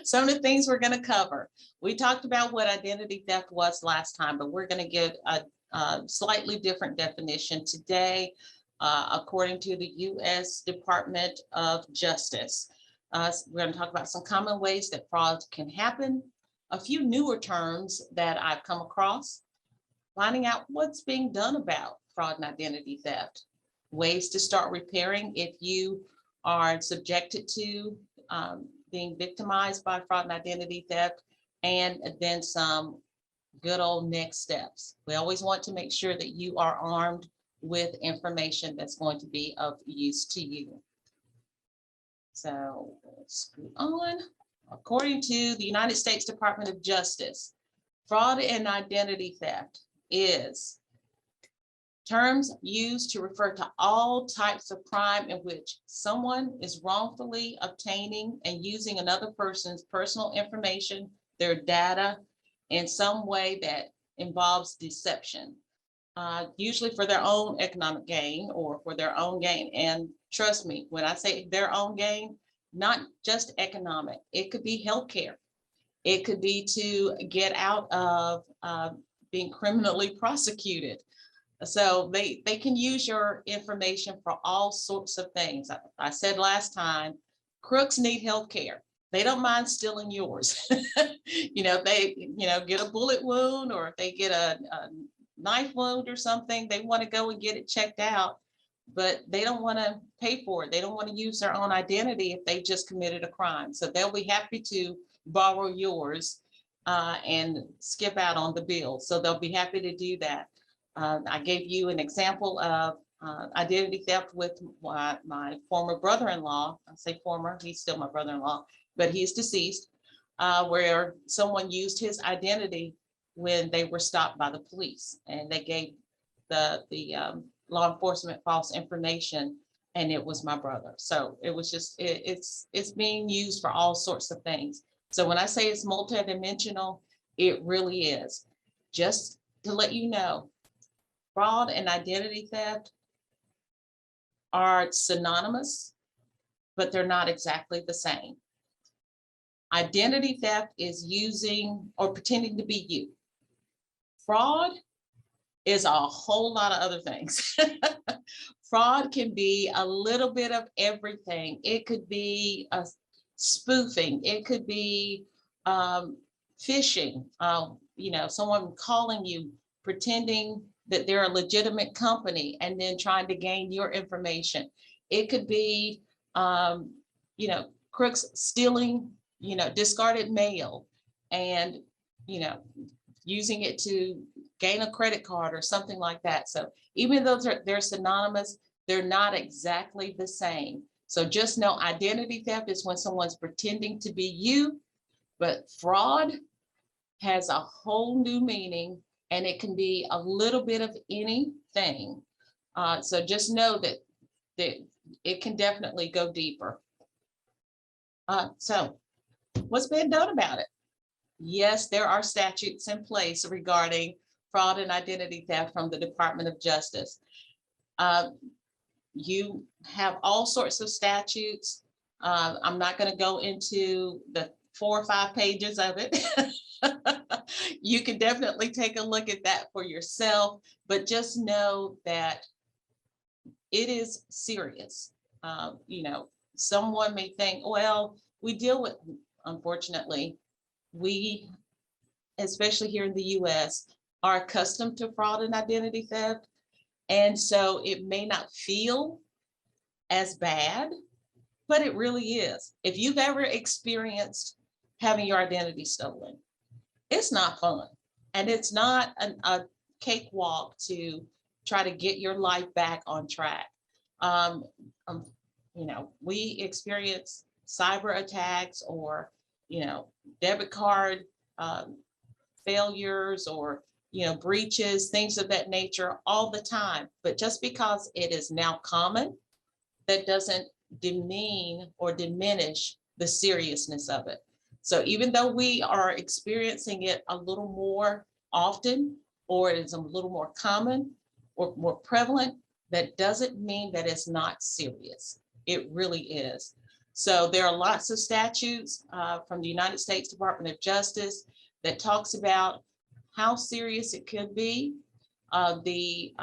some of the things we're going to cover. We talked about what identity theft was last time, but we're going to give a slightly different definition today, according to the U.S. Department of Justice. We're going to talk about some common ways that fraud can happen, a few newer terms that I've come across, finding out what's being done about fraud and identity theft, ways to start repairing if you are subjected to being victimized by fraud and identity theft, and then some good old next steps. We always want to make sure that you are armed with information that's going to be of use to you. So let's go on. According to the United States Department of Justice, fraud and identity theft is terms used to refer to all types of crime in which someone is wrongfully obtaining and using another person's personal information, their data, in some way that involves deception, usually for their own economic gain or for their own gain. And trust me, when I say their own gain, not just economic, it could be healthcare. It could be to get out of being criminally prosecuted. So they can use your information for all sorts of things. I said last time, crooks need health care. They don't mind stealing yours. They get a bullet wound, or if they get a knife wound or something, they want to go and get it checked out, but they don't want to pay for it. They don't want to use their own identity if they just committed a crime. So they'll be happy to borrow yours and skip out on the bill. So they'll be happy to do that. I gave you an example of identity theft with my former brother-in-law. I say former, he's still my brother-in-law, but he's deceased, where someone used his identity when they were stopped by the police, and they gave the law enforcement false information, and it was my brother. So it was just, it's being used for all sorts of things. So when I say it's multidimensional, it really is. Just to let you know, fraud and identity theft are synonymous, but they're not exactly the same. Identity theft is using or pretending to be you. Fraud is a whole lot of other things. Fraud can be a little bit of everything. It could be spoofing. It could be phishing. Someone calling you, pretending that they're a legitimate company and then trying to gain your information. It could be, crooks stealing, discarded mail and, using it to gain a credit card or something like that. So even though they're synonymous, they're not exactly the same. So just know identity theft is when someone's pretending to be you, but fraud has a whole new meaning, and it can be a little bit of anything. So just know that it can definitely go deeper. So what's been done about it? Yes, there are statutes in place regarding fraud and identity theft from the Department of Justice. You have all sorts of statutes. I'm not going to go into the 4 or 5 pages of it. You can definitely take a look at that for yourself, but just know that it is serious. Someone may think, well, we deal with, unfortunately, we, especially here in the US, are accustomed to fraud and identity theft. And so it may not feel as bad, but it really is. If you've ever experienced having your identity stolen, it's not fun. And it's not a cakewalk to try to get your life back on track. We experience cyber attacks or, debit card failures or, breaches, things of that nature all the time. But just because it is now common, that doesn't demean or diminish the seriousness of it. So even though we are experiencing it a little more often, or it is a little more common or more prevalent, that doesn't mean that it's not serious. It really is. So there are lots of statutes from the United States Department of Justice that talks about how serious it could be. The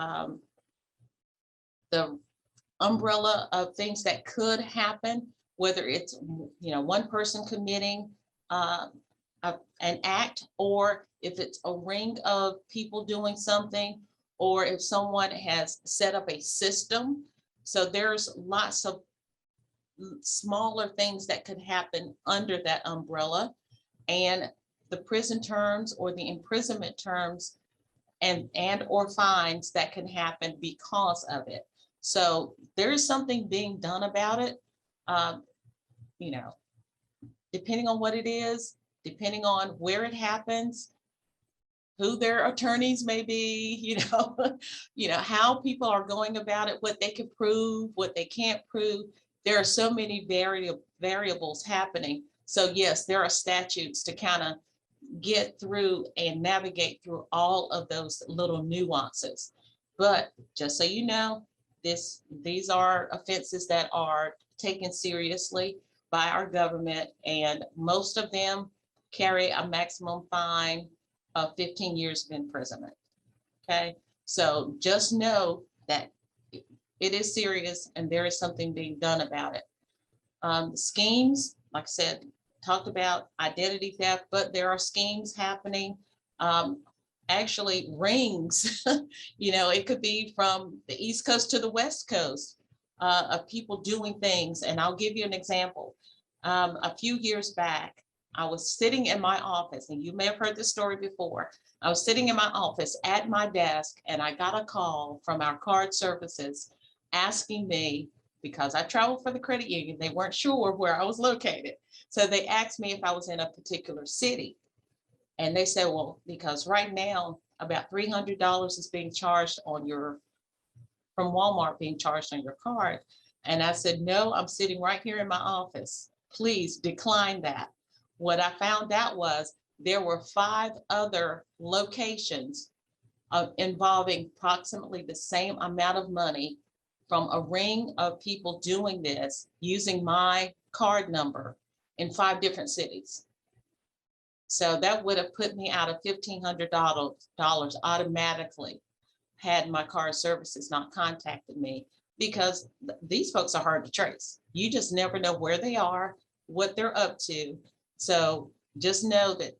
umbrella of things that could happen, whether it's one person committing an act, or if it's a ring of people doing something, or if someone has set up a system. So there's lots of smaller things that could happen under that umbrella, and the prison terms or the imprisonment terms and or fines that can happen because of it. So there is something being done about it. You know, depending on what it is, depending on where it happens, who their attorneys may be, how people are going about it, what they can prove, what they can't prove. There are so many variables happening. So yes, there are statutes to kind of get through and navigate through all of those little nuances. But just so you know, these are offenses that are taken seriously by our government, and most of them carry a maximum fine of 15 years of imprisonment. Okay, so just know that it is serious and there is something being done about it. Schemes, like I said, talked about identity theft, but there are schemes happening. Actually, rings, it could be from the East Coast to the West Coast of people doing things. And I'll give you an example. A few years back, I was sitting in my office, and you may have heard this story before. I was sitting in my office at my desk, and I got a call from our card services asking me, because I traveled for the credit union, they weren't sure where I was located. So they asked me if I was in a particular city. And they said, well, because right now about $300 is being charged from Walmart being charged on your card. And I said, no, I'm sitting right here in my office. Please decline that. What I found out was there were 5 other locations involving approximately the same amount of money from a ring of people doing this using my card number in 5 different cities. So that would have put me out of $1,500 automatically had my card services not contacted me, because these folks are hard to trace. You just never know where they are, what they're up to. So just know that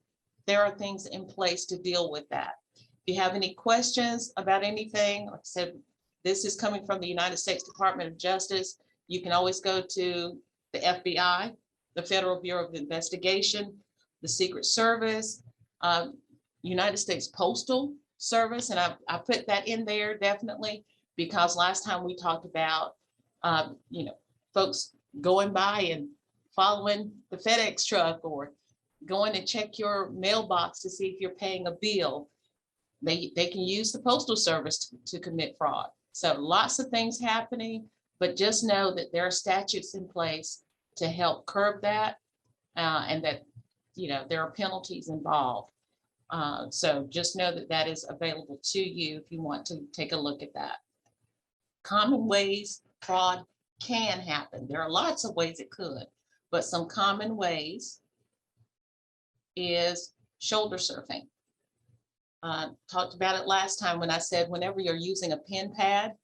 there are things in place to deal with that. If you have any questions about anything, like I said, this is coming from the United States Department of Justice. You can always go to the FBI, the Federal Bureau of Investigation, the Secret Service, United States Postal Service. And I put that in there definitely, because last time we talked about, folks going by and following the FedEx truck, or going to check your mailbox to see if you're paying a bill. They can use the Postal Service to commit fraud. So lots of things happening, but just know that there are statutes in place to help curb that, and that there are penalties involved. So just know that that is available to you if you want to take a look at that. Common ways fraud can happen. There are lots of ways it could, but some common ways is shoulder surfing. Talked about it last time when I said whenever you're using a pen pad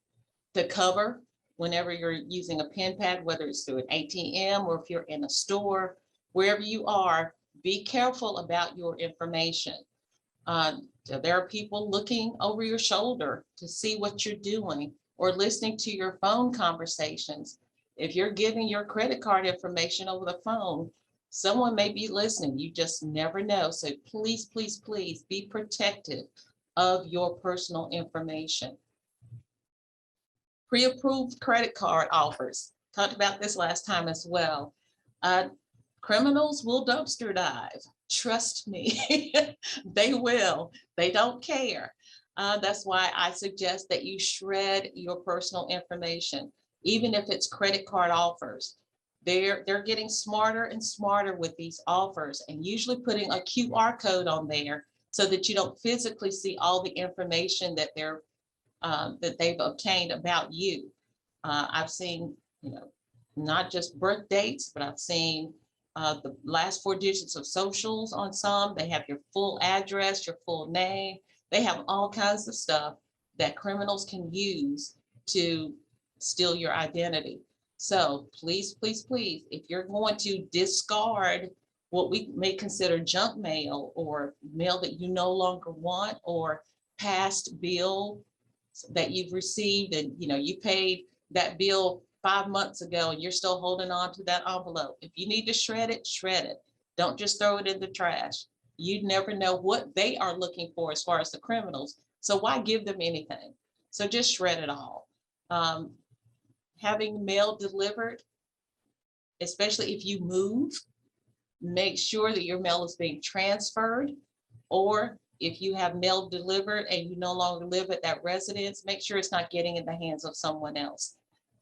to cover, whenever you're using a pen pad, whether it's through an ATM or if you're in a store, wherever you are, be careful about your information. So there are people looking over your shoulder to see what you're doing, or listening to your phone conversations. If you're giving your credit card information over the phone, someone may be listening. You just never know. So please, please, please be protective of your personal information. Pre-approved credit card offers. Talked about this last time as well. Criminals will dumpster dive. Trust me, they will. They don't care. That's why I suggest that you shred your personal information, even if it's credit card offers. They're getting smarter and smarter with these offers, and usually putting a QR code on there so that you don't physically see all the information that they've obtained about you. I've seen, not just birth dates, but I've seen the last 4 digits of socials on some. They have your full address, your full name. They have all kinds of stuff that criminals can use to steal your identity. So please, please, please, if you're going to discard what we may consider junk mail or mail that you no longer want, or past bill that you've received, and you paid that bill 5 months ago and you're still holding on to that envelope. If you need to shred it, shred it. Don't just throw it in the trash. You never know what they are looking for as far as the criminals. So why give them anything? So just shred it all. Having mail delivered, especially if you move, make sure that your mail is being transferred, or if you have mail delivered and you no longer live at that residence, make sure it's not getting in the hands of someone else.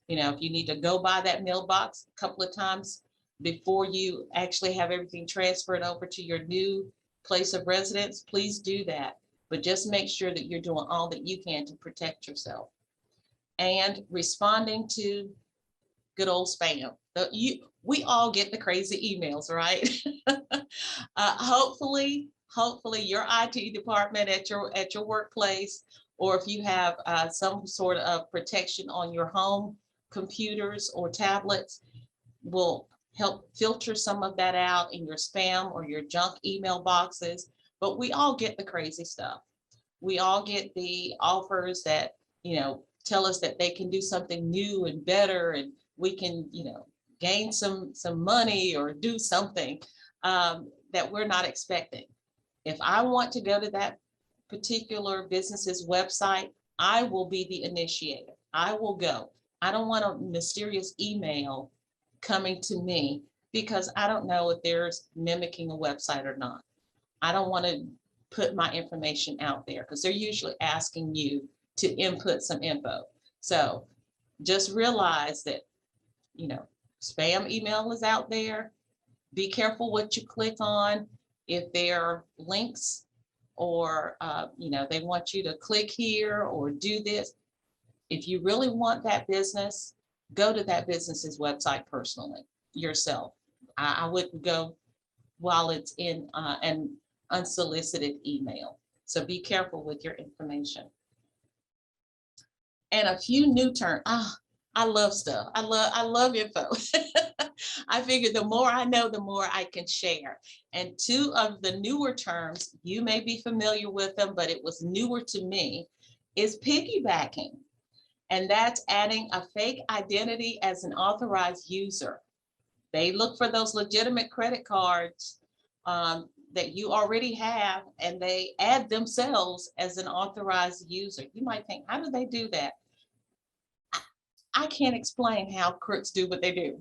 If you need to go by that mailbox a couple of times before you actually have everything transferred over to your new place of residence, please do that. But just make sure that you're doing all that you can to protect yourself. And responding to good old spam. We all get the crazy emails, right? Hopefully your IT department at your workplace, or if you have some sort of protection on your home computers or tablets, will help filter some of that out in your spam or your junk email boxes. But we all get the crazy stuff. We all get the offers that tell us that they can do something new and better, and we can gain some money or do something that we're not expecting. If I want to go to that particular business's website, I will be the initiator. I will go. I don't want a mysterious email coming to me because I don't know if there's mimicking a website or not. I don't want to put my information out there because they're usually asking you to input some info. So just realize that, spam email is out there. Be careful what you click on. If there are links or, they want you to click here or do this. If you really want that business, go to that business's website personally yourself. I wouldn't go while it's in an unsolicited email. So be careful with your information. And a few new terms. I love stuff. I love info. I figured the more I know, the more I can share. And 2 of the newer terms, you may be familiar with them, but it was newer to me, is piggybacking. And that's adding a fake identity as an authorized user. They look for those legitimate credit cards that you already have, and they add themselves as an authorized user. You might think, how do they do that? I can't explain how crooks do what they do.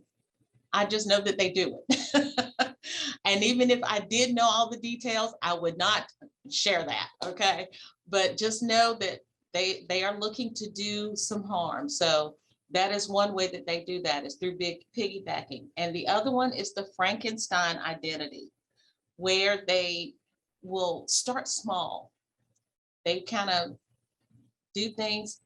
I just know that they do it. And even if I did know all the details, I would not share that, okay? But just know that they are looking to do some harm. So that is one way that they do that, is through big piggybacking. And the other one is the Frankenstein identity, where they will start small. They kind of do things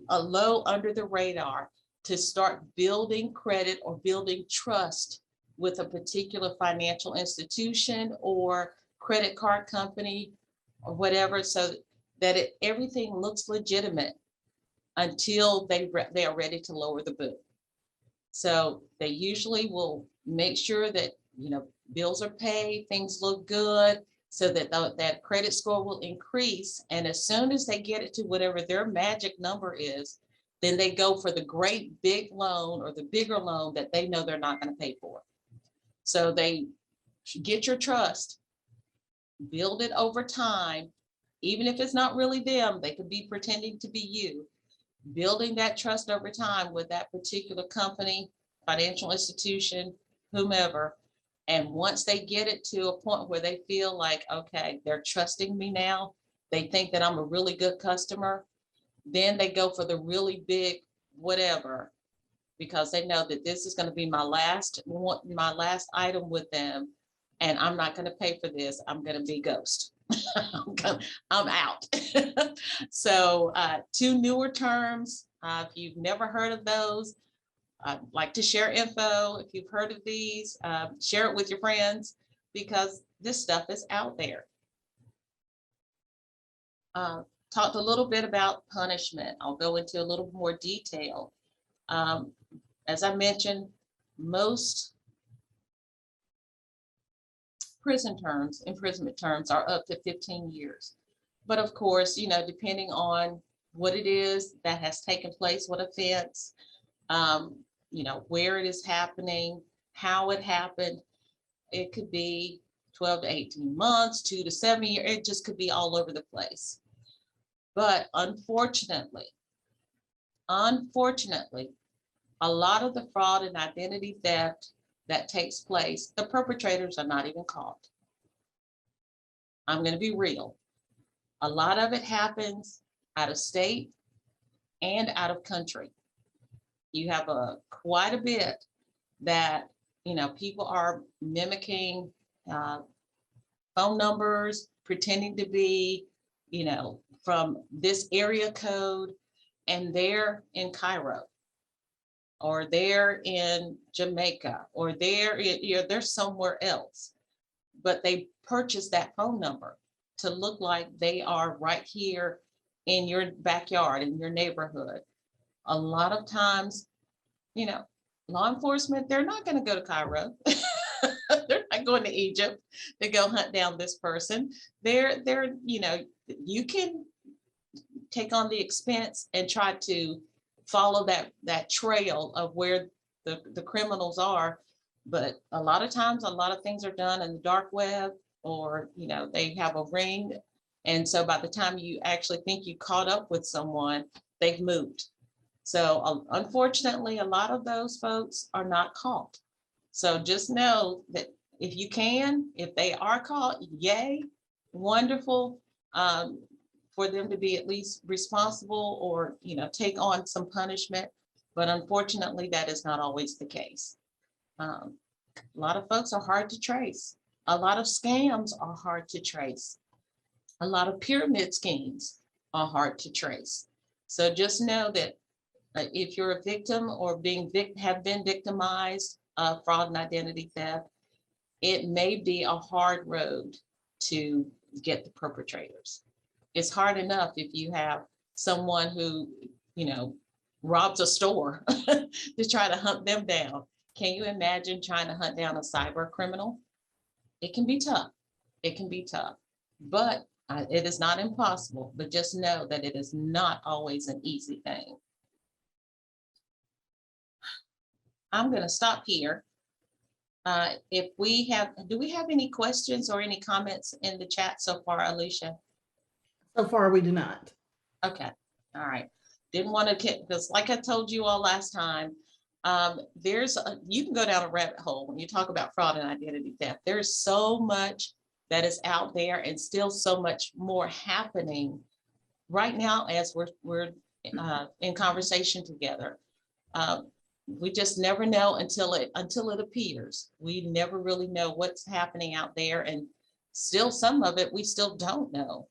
low under the radar to start building credit or building trust with a particular financial institution or credit card company or whatever, so that everything looks legitimate until they are ready to lower the boot. So they usually will make sure that bills are paid, things look good, so that that credit score will increase. And as soon as they get it to whatever their magic number is, then they go for the great big loan or the bigger loan that they know they're not going to pay for. So they get your trust, build it over time, even if it's not really them, they could be pretending to be you, building that trust over time with that particular company, financial institution, whomever. And once they get it to a point where they feel like, okay, they're trusting me now, they think that I'm a really good customer, then they go for the really big whatever, because they know that this is going to be my last item with them, and I'm not going to pay for this. I'm going to be ghost. I'm out. So 2 newer terms. If you've never heard of those, I'd like to share info. If you've heard of these, share it with your friends because this stuff is out there. Talked a little bit about punishment. I'll go into a little more detail. As I mentioned, most imprisonment terms are up to 15 years. But of course, depending on what it is that has taken place, what offense, where it is happening, how it happened, it could be 12 to 18 months, 2 to 7 years. It just could be all over the place. But unfortunately, a lot of the fraud and identity theft that takes place, the perpetrators are not even caught. I'm going to be real. A lot of it happens out of state and out of country. You have quite a bit that, people are mimicking phone numbers, pretending to be, from this area code, and they're in Cairo, or they're in Jamaica, or they're somewhere else, but they purchase that phone number to look like they are right here in your backyard, in your neighborhood. A lot of times, law enforcement, they're not going to go to Cairo. They're not going to Egypt to go hunt down this person. They're, you can take on the expense and try to follow that trail of where the criminals are. But a lot of times, a lot of things are done in the dark web, or, they have a ring. And so by the time you actually think you caught up with someone, they've moved. So unfortunately, a lot of those folks are not caught. So just know that if they are caught, yay, wonderful, for them to be at least responsible, or, take on some punishment. But unfortunately, that is not always the case. A lot of folks are hard to trace. A lot of scams are hard to trace. A lot of pyramid schemes are hard to trace. So just know that if you're a victim or have been victimized of fraud and identity theft, it may be a hard road to get the perpetrators. It's hard enough if you have someone who, robs a store to try to hunt them down. Can you imagine trying to hunt down a cyber criminal? It can be tough. It can be tough, but it is not impossible. But just know that it is not always an easy thing. I'm going to stop here. Do we have any questions or any comments in the chat so far, Alicia? So far, we do not. Okay. All right. Didn't want to get this, like I told you all last time. You can go down a rabbit hole when you talk about fraud and identity theft. There's so much that is out there, and still so much more happening right now as we're in conversation together. We just never know until it appears. We never really know what's happening out there, and still some of it we still don't know.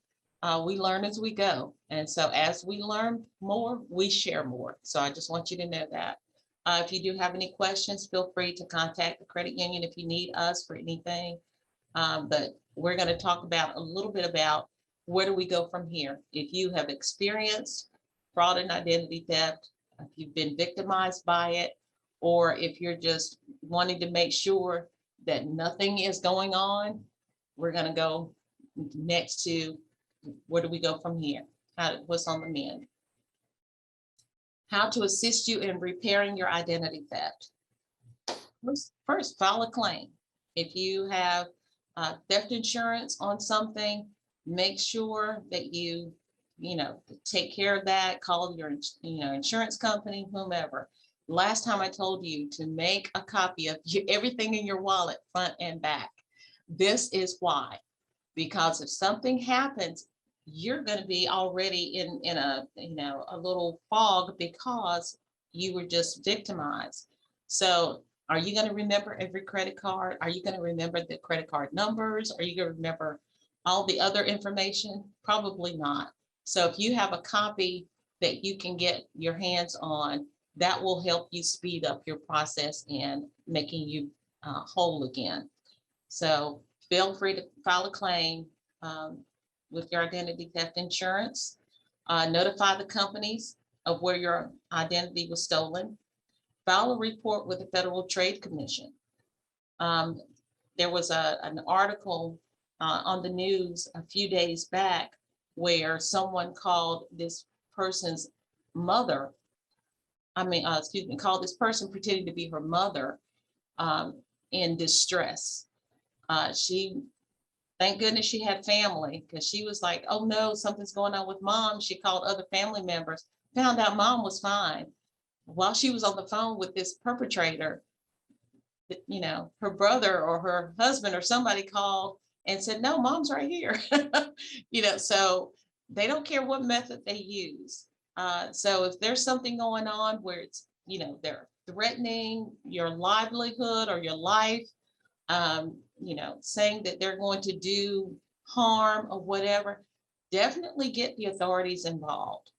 We learn as we go, and so as we learn more, we share more. So I just want you to know that. If you do have any questions, feel free to contact the credit union if you need us for anything. But we're going to talk about a little bit about where do we go from here. If you have experienced fraud and identity theft, if you've been victimized by it, or if you're just wanting to make sure that nothing is going on, we're going to go next to where do we go from here? What's on the mend? How to assist you in repairing your identity theft. First, file a claim. If you have theft insurance on something, make sure that you take care of that. Call your insurance company, whomever. Last time I told you to make a copy of everything in your wallet, front and back. This is why, because if something happens, you're going to be already in a little fog because you were just victimized. So are you going to remember every credit card? Are you going to remember the credit card numbers? Are you going to remember all the other information? Probably not. So if you have a copy that you can get your hands on, that will help you speed up your process in making you whole again. So feel free to file a claim with your identity theft insurance. Notify the companies of where your identity was stolen. File a report with the Federal Trade Commission. There was an article on the news a few days back where someone called this person's mother, called this person pretending to be her mother in distress. Thank goodness she had family, because she was like, oh no, something's going on with mom. She called other family members, found out mom was fine. While she was on the phone with this perpetrator, her brother or her husband or somebody called and said, no, mom's right here. So they don't care what method they use. So if there's something going on where it's, they're threatening your livelihood or your life, saying that they're going to do harm or whatever, definitely get the authorities involved.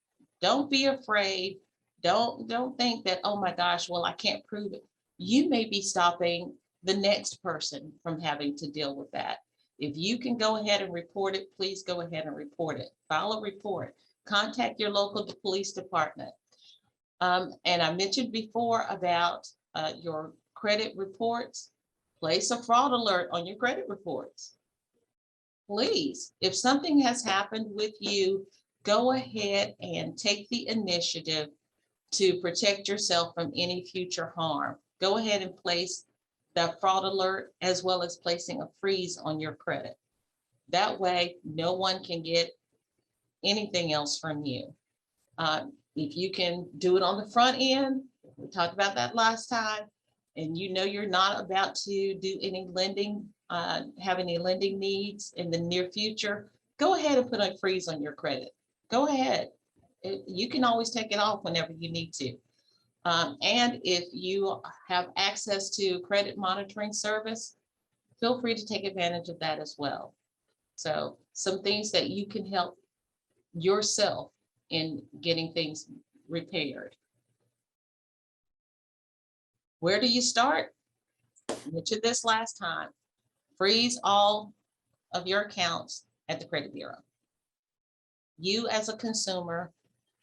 Don't be afraid. Don't think that, oh my gosh, well, I can't prove it. You may be stopping the next person from having to deal with that. If you can go ahead and report it, please go ahead and report it. File a report. Contact your local police department. And I mentioned before about your credit reports. Place a fraud alert on your credit reports. Please, if something has happened with you, go ahead and take the initiative to protect yourself from any future harm. Go ahead and place that fraud alert, as well as placing a freeze on your credit. That way, no one can get anything else from you. If you can do it on the front end, we talked about that last time, and you're not about to do any lending, have any lending needs in the near future, go ahead and put a freeze on your credit. Go ahead. You can always take it off whenever you need to. And if you have access to credit monitoring service, feel free to take advantage of that as well. So some things that you can help yourself in getting things repaired. Where do you start? I mentioned this last time. Freeze all of your accounts at the credit bureau. You as a consumer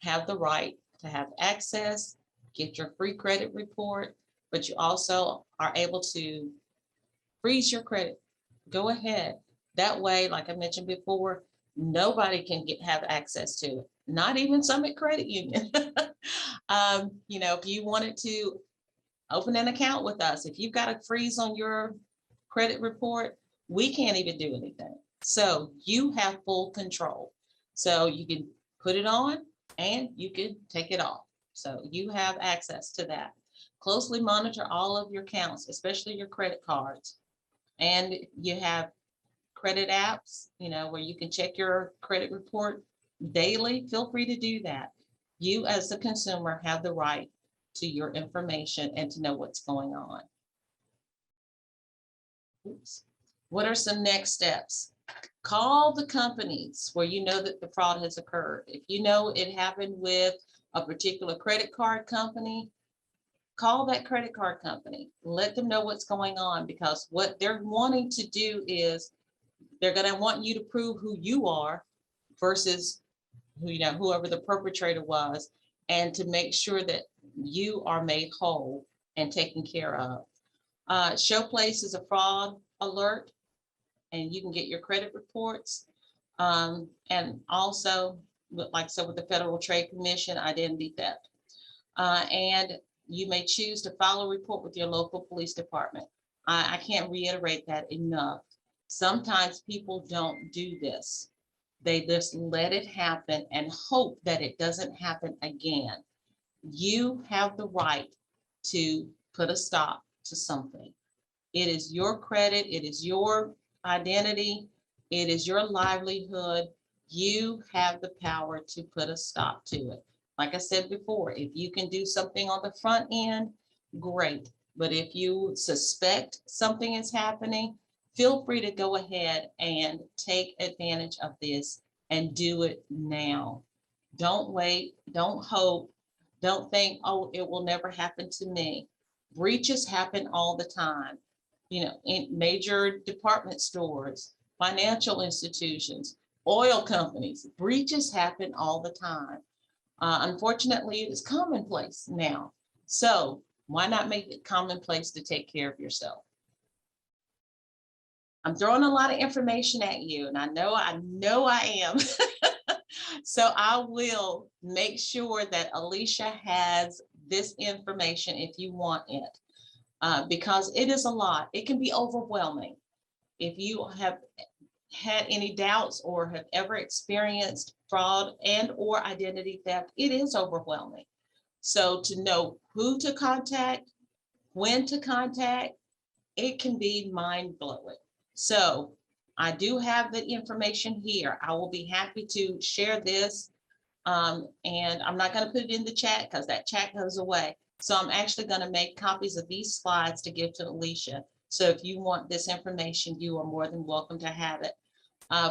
have the right to have access, get your free credit report, but you also are able to freeze your credit. Go ahead. That way, like I mentioned before, nobody can have access to it. Not even Summit Credit Union. If you wanted to open an account with us, if you've got a freeze on your credit report, we can't even do anything. So you have full control. So you can put it on and you can take it off. So you have access to that. Closely monitor all of your accounts, especially your credit cards. And you have credit apps, where you can check your credit report daily. Feel free to do that. You as a consumer have the right to your information and to know what's going on. Oops. What are some next steps? Call the companies where you know that the fraud has occurred. If you know it happened with a particular credit card company, call that credit card company. Let them know what's going on, because what they're wanting to do is they're going to want you to prove who you are versus whoever the perpetrator was, and to make sure that you are made whole and taken care of. Showplace is a fraud alert, and you can get your credit reports. And also, like I said, with the Federal Trade Commission, identity theft. And you may choose to file a report with your local police department. I can't reiterate that enough. Sometimes people don't do this. They just let it happen and hope that it doesn't happen again. You have the right to put a stop to something. It is your credit, it is your identity, it is your livelihood. You have the power to put a stop to it. Like I said before, if you can do something on the front end, great. But if you suspect something is happening, feel free to go ahead and take advantage of this and do it now. Don't wait, don't hope, Don't think, oh, it will never happen to me. Breaches happen all the time. You know, in major department stores, financial institutions, oil companies, breaches happen all the time. Unfortunately, it is commonplace now. So why not make it commonplace to take care of yourself? I'm throwing a lot of information at you, and I know I am. So I will make sure that Alicia has this information if you want it, because it is a lot. It can be overwhelming. If you have had any doubts or have ever experienced fraud and or identity theft, it is overwhelming. So to know who to contact, when to contact, it can be mind-blowing. So I do have the information here. I will be happy to share this. And I'm not going to put it in the chat because that chat goes away. So I'm actually going to make copies of these slides to give to Alicia. So if you want this information, you are more than welcome to have it.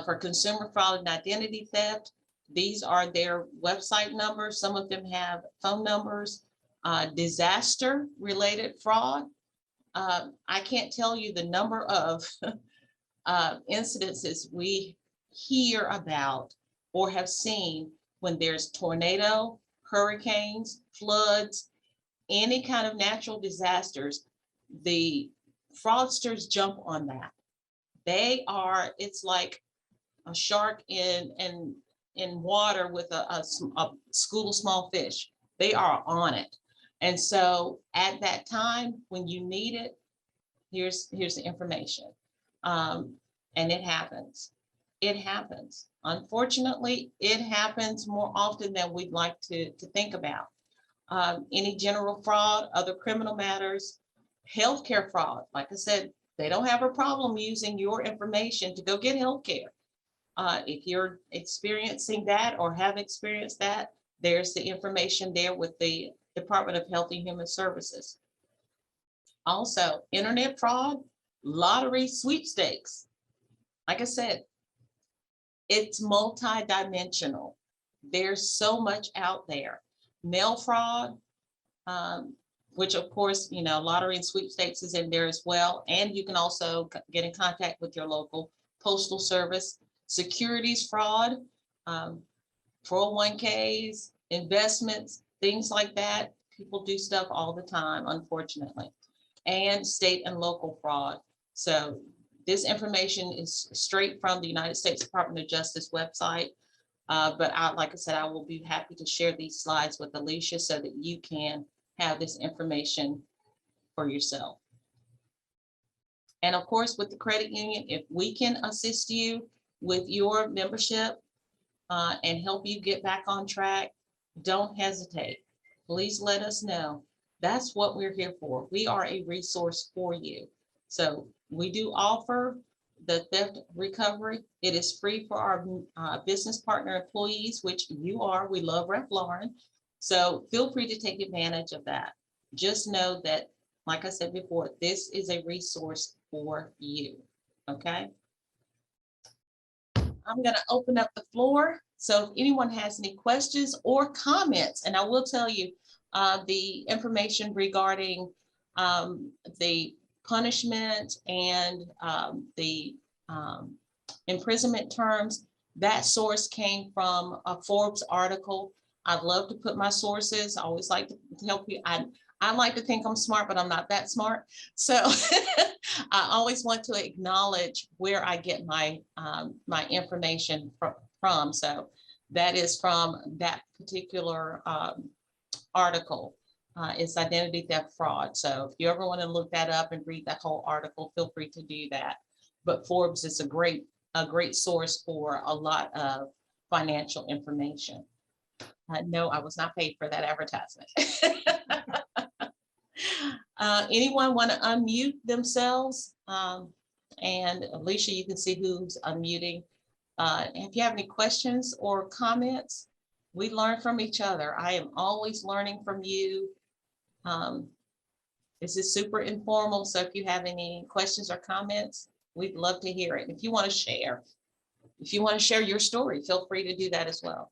For consumer fraud and identity theft, these are their website numbers. Some of them have phone numbers. Disaster related fraud. I can't tell you the number of incidences we hear about or have seen when there's tornado, hurricanes, floods, any kind of natural disasters. The fraudsters jump on that. It's like a shark in water with a school of small fish. They are on it. And so at that time when you need it, here's the information. And it happens. It happens. Unfortunately, it happens more often than we'd like to think about. Any general fraud, other criminal matters, healthcare fraud. Like I said, they don't have a problem using your information to go get healthcare. If you're experiencing that or have experienced that, there's the information there with the Department of Health and Human Services. Also, internet fraud, lottery sweepstakes. Like I said, it's multi-dimensional. There's so much out there. Mail fraud, which of course, you know, lottery and sweepstakes is in there as well. And you can also get in contact with your local postal service. Securities fraud, 401ks, investments, things like that. People do stuff all the time, unfortunately. And state and local fraud. So this information is straight from the United States Department of Justice website. But like I said, I will be happy to share these slides with Alicia so that you can have this information for yourself. And of course, with the credit union, if we can assist you with your membership and help you get back on track, don't hesitate. Please let us know. That's what we're here for. We are a resource for you. So we do offer the theft recovery. It is free for our business partner employees, which you are. We love Rep. Lauren. So feel free to take advantage of that. Just know that, like I said before, this is a resource for you. Okay. I'm going to open up the floor. So if anyone has any questions or comments, and I will tell you the information regarding the punishment and the imprisonment terms, that source came from a Forbes article. I'd love to put my sources. I always like to help you. I like to think I'm smart, but I'm not that smart. So I always want to acknowledge where I get my my information from. So that is from that particular article. It's identity theft fraud. So if you ever want to look that up and read that whole article, feel free to do that. But Forbes is a great source for a lot of financial information. No, I was not paid for that advertisement. Anyone want to unmute themselves? And Alicia, you can see who's unmuting. If you have any questions or comments, we learn from each other. I am always learning from you. This is super informal, so if you have any questions or comments, we'd love to hear it. If you want to share your story, feel free to do that as well.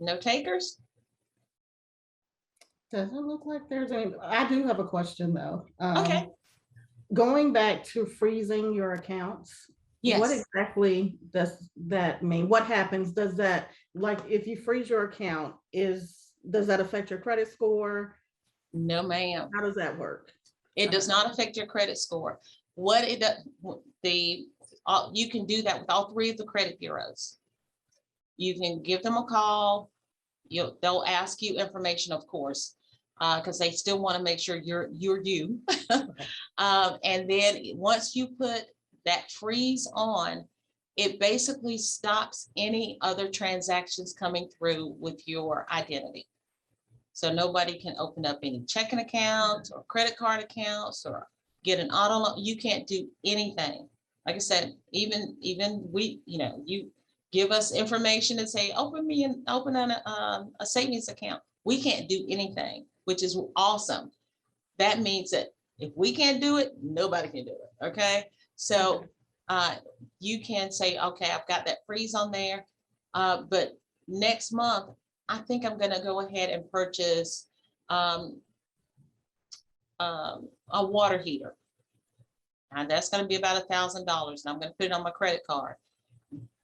No takers? Doesn't look like there's any. I do have a question though. Okay. Going back to freezing your accounts, what Yes. exactly does that mean? What happens? Does that, like, if you freeze your account, does that affect your credit score? No, ma'am. How does that work? It does Okay. not affect your credit score. What it does, you can do that with all three of the credit bureaus. You can give them a call. They'll ask you information, of course, because they still want to make sure you're you. And then once you put that freeze on, it basically stops any other transactions coming through with your identity. So nobody can open up any checking accounts or credit card accounts or get an auto loan. You can't do anything. Like I said, even we, you give us information and say, open a savings account. We can't do anything, which is awesome. That means that if we can't do it, nobody can do it. Okay. So you can say, okay, I've got that freeze on there. But next month, I think I'm going to go ahead and purchase a water heater. And that's going to be about $1,000. And I'm going to put it on my credit card.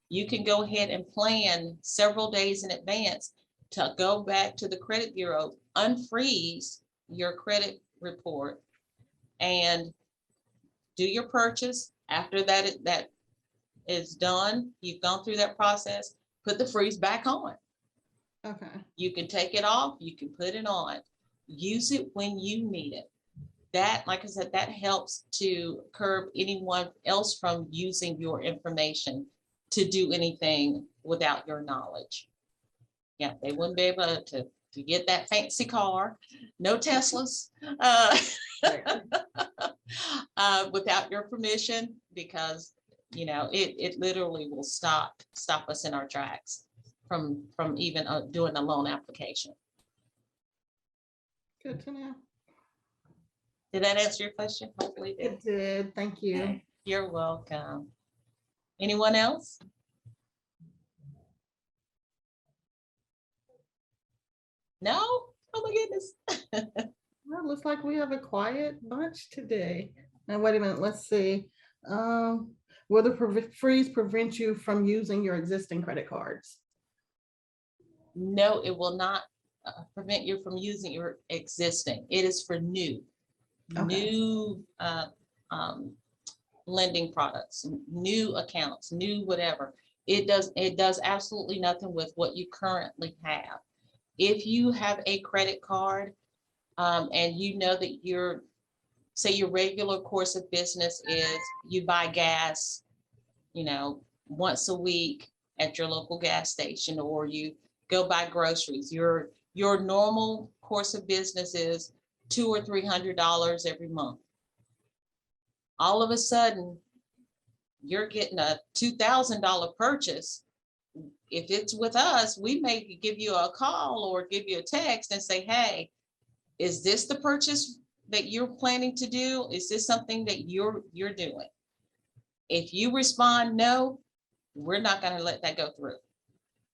You can go ahead and plan several days in advance to go back to the credit bureau, unfreeze your credit report, and do your purchase. After that is done, you've gone through that process, put the freeze back on. Okay. You can take it off, you can put it on, use it when you need it. That, like I said, that helps to curb anyone else from using your information to do anything without your knowledge. Yeah, they wouldn't be able to get that fancy car, no Teslas, without your permission, because it literally will stop us in our tracks from even doing a loan application. Good to know. Did that answer your question? Hopefully it It did. Thank you. You're welcome. Anyone else? No? Oh my goodness. Well, it looks like we have a quiet bunch today. Now, wait a minute. Let's see. Will the freeze prevent you from using your existing credit cards? No, it will not prevent you from using your existing. It is for new lending products, new accounts, new whatever. It does absolutely nothing with what you currently have. If you have a credit card and you know that say your regular course of business is you buy gas, once a week at your local gas station, or you go buy groceries, your normal course of business is $200 or $300 every month. All of a sudden, you're getting a $2,000 purchase. If it's with us, we may give you a call or give you a text and say, hey, is this the purchase that you're planning to do? Is this something that you're doing? If you respond no, we're not going to let that go through.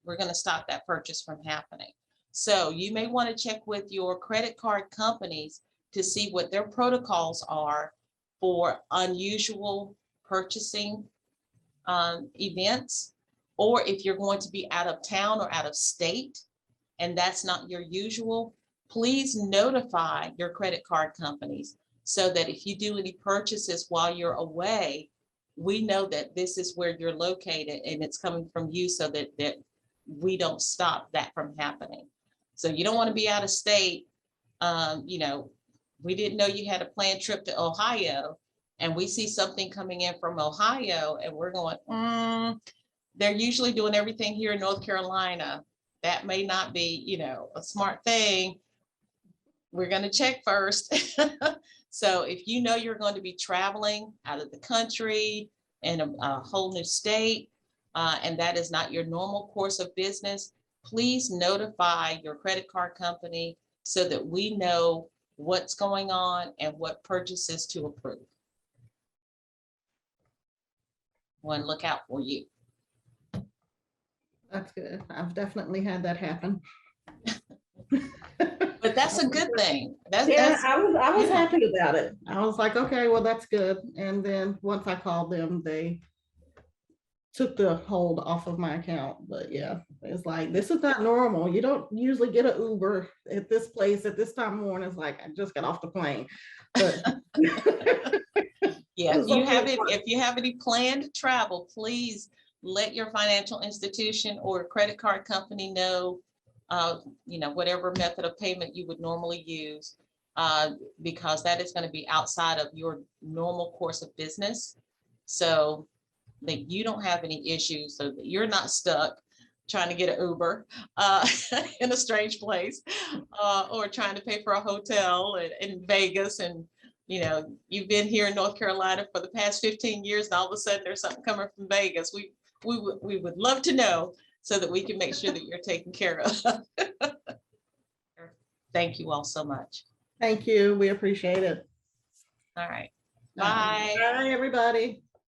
We're going to stop that purchase from happening. So you may want to check with your credit card companies to see what their protocols are for unusual purchasing events, or if you're going to be out of town or out of state and that's not your usual, please notify your credit card companies so that if you do any purchases while you're away, we know that this is where you're located and it's coming from you, so that we don't stop that from happening. So you don't want to be out of state. We didn't know you had a planned trip to Ohio, and we see something coming in from Ohio and we're going, they're usually doing everything here in North Carolina. That may not be, a smart thing. We're going to check first. So if you know you're going to be traveling out of the country in a whole new state, and that is not your normal course of business, please notify your credit card company so that we know what's going on and what purchases to approve. Want to look out for you. That's good. I've definitely had that happen. But that's a good thing. Yeah, I was yeah. happy about it. I was like, okay, well, that's good. And then once I called them, they took the hold off of my account. But yeah, it's like, this is not normal. You don't usually get an Uber at this place at this time of morning. It's like, I just got off the plane. But Yeah, if you have any planned travel, please let your financial institution or credit card company know, whatever method of payment you would normally use, because that is going to be outside of your normal course of business. So that you don't have any issues, so that you're not stuck trying to get an Uber in a strange place, or trying to pay for a hotel in Vegas, and you've been here in North Carolina for the past 15 years, and all of a sudden there's something coming from Vegas. We would love to know, so that we can make sure that you're taken care of. Thank you all so much. thank you. We appreciate it. All right. All right. Bye. Bye, everybody.